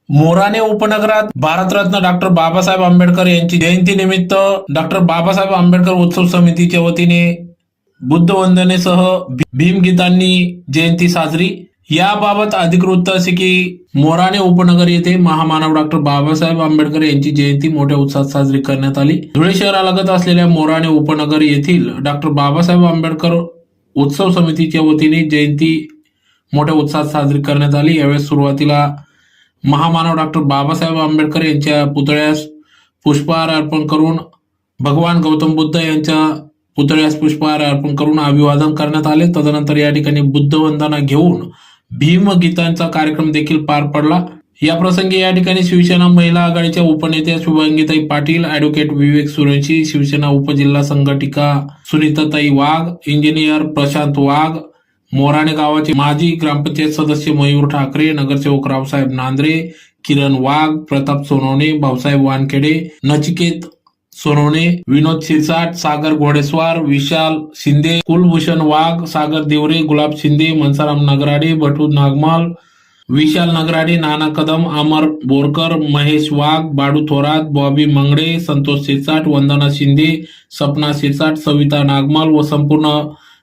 मोराणे उपनगरात भारतरत्न डॉक्टर बाबासाहेब आंबेडकर यांची जयंती निमित्त डॉक्टर बाबासाहेब आंबेडकर उत्सव समितीच्या वतीने बुद्ध वंदनेसह भीमगीतांनी जयंती साजरी। याबाबत अधिक वृत्त असे की मोराणे उपनगर येथे महामानव डॉक्टर बाबासाहेब आंबेडकर यांची जयंती मोठ्या उत्साहात साजरी करण्यात आली। धुळे शहरालगत असलेल्या मोराणे उपनगर येथील डॉक्टर बाबासाहेब आंबेडकर उत्सव समितीच्या वतीने जयंती मोठ्या उत्साहात साजरी करण्यात आली। यावेळी सुरुवातीला महामानव डॉक्टर बाबासाहेब आंबेडकर यांच्या पुतळ्यास पुष्पहार अर्पण करून भगवान गौतम बुद्ध यांच्या पुतळ्यास पुष्पहार अर्पण करून अभिवादन करण्यात आले। तदनंतर या ठिकाणी बुद्ध वंदना घेऊन भीमगीतांचा कार्यक्रम देखील पार पडला। या प्रसंगी या ठिकाणी शिवसेना महिला आघाडीच्या उपनेत्या शुभांगीताई पाटील, ॲडव्होकेट विवेक सुरेशी, शिवसेना उपजिल्हा संघटिका सुनीताताई वाघ, इंजिनियर प्रशांत वाघ, मोराणे गावाचे माजी ग्रामपंचायत सदस्य मयूर ठाकरे, नगरसेवक रावसाहेब नांद्रे, किरण वाघ, प्रताप सोनवणे, भाऊसाहेब वानखेडे, नचिकेत सोनवणे, विनोद शिरसाट, सागर घोडेस्वार, विशाल शिंदे, कुलभूषण वाघ, सागर दिवरे, गुलाब शिंदे, मनसाराम नगराडे, बटू नागमाल, विशाल नगराडे, नाना कदम, अमर बोरकर, महेश वाघ, बाडू थोरात, बॉबी मंगडे, संतोष शिरसाट, वंदना शिंदे, सपना शिरसाट, सविता नागमाल व संपूर्ण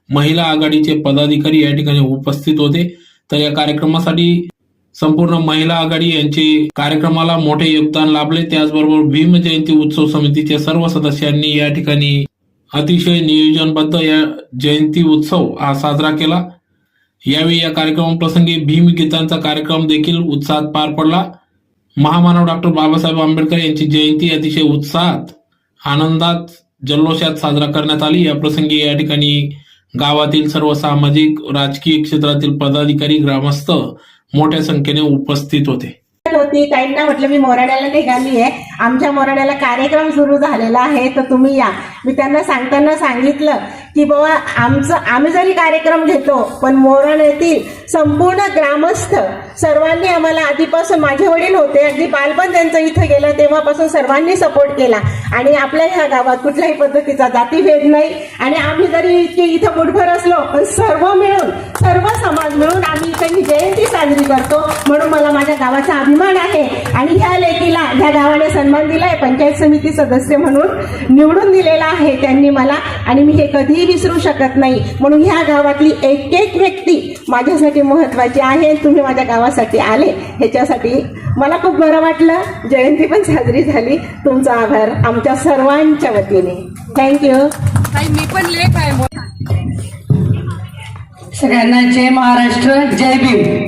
महिला आघाडीचे पदाधिकारी या ठिकाणी उपस्थित होते। तर या कार्यक्रमासाठी संपूर्ण महिला आघाडी यांचे कार्यक्रमाला मोठे योगदान लाभले। त्याचबरोबर भीम जयंती उत्सव समितीच्या सर्व सदस्यांनी या ठिकाणी अतिशय नियोजनबद्ध या जयंती उत्सव हा साजरा केला। यावेळी या कार्यक्रमाप्रसंगी भीमगीतांचा कार्यक्रम देखील उत्साहात पार पडला। महामानव डॉक्टर बाबासाहेब आंबेडकर यांची जयंती अतिशय उत्साहात आनंदात जल्लोषात साजरा करण्यात आली। या प्रसंगी या ठिकाणी गावातील सर्व सामाजिक राजकीय क्षेत्रातील पदाधिकारी ग्रामस्थ मोठ्या संख्येने उपस्थित होते। ताईंना म्हटलं मी मोराण्याला निघाली आहे, आमच्या मोराण्याला कार्यक्रम सुरू झालेला आहे तर तुम्ही या। मी त्यांना सांगताना सांगितलं की बाबा आम्ही जरी कार्यक्रम घेतो पण मोराण्यातील संपूर्ण ग्रामस्थ सर्वांनी आम्हाला आधीपासून, माझे वडील होते, अगदी बालपण त्यांचं इथं गेलं तेव्हापासून सर्वांनी सपोर्ट केला आणि आपल्या ह्या गावात कुठल्याही पद्धतीचा जातीभेद नाही आणि आम्ही जरी इथं मुठभर असलो पण सर्व मिळून, सर्व समाज मिळून आम्ही इथं ही जयंती साजरी करतो। म्हणून मला माझ्या गावाचा अभिमान आहे आणि ह्या लेकीला ह्या गावाने सन्मान दिलाय, पंचायत समिती सदस्य म्हणून निवडून दिलेला आहे त्यांनी मला आणि मी हे कधीही विसरू शकत नाही। म्हणून ह्या गावातली एक एक व्यक्ती माझ्यासाठी महत्वाची आहे। तुम्ही माझ्या गावासाठी आले ह्याच्यासाठी मला खूप बरं वाटलं। जयंती पण साजरी झाली। तुमचा आभार आमच्या सर्वांच्या वतीने। थँक्यू। मी पण लेख आहे। सगळ्यांना जय महाराष्ट्र, जय भीम।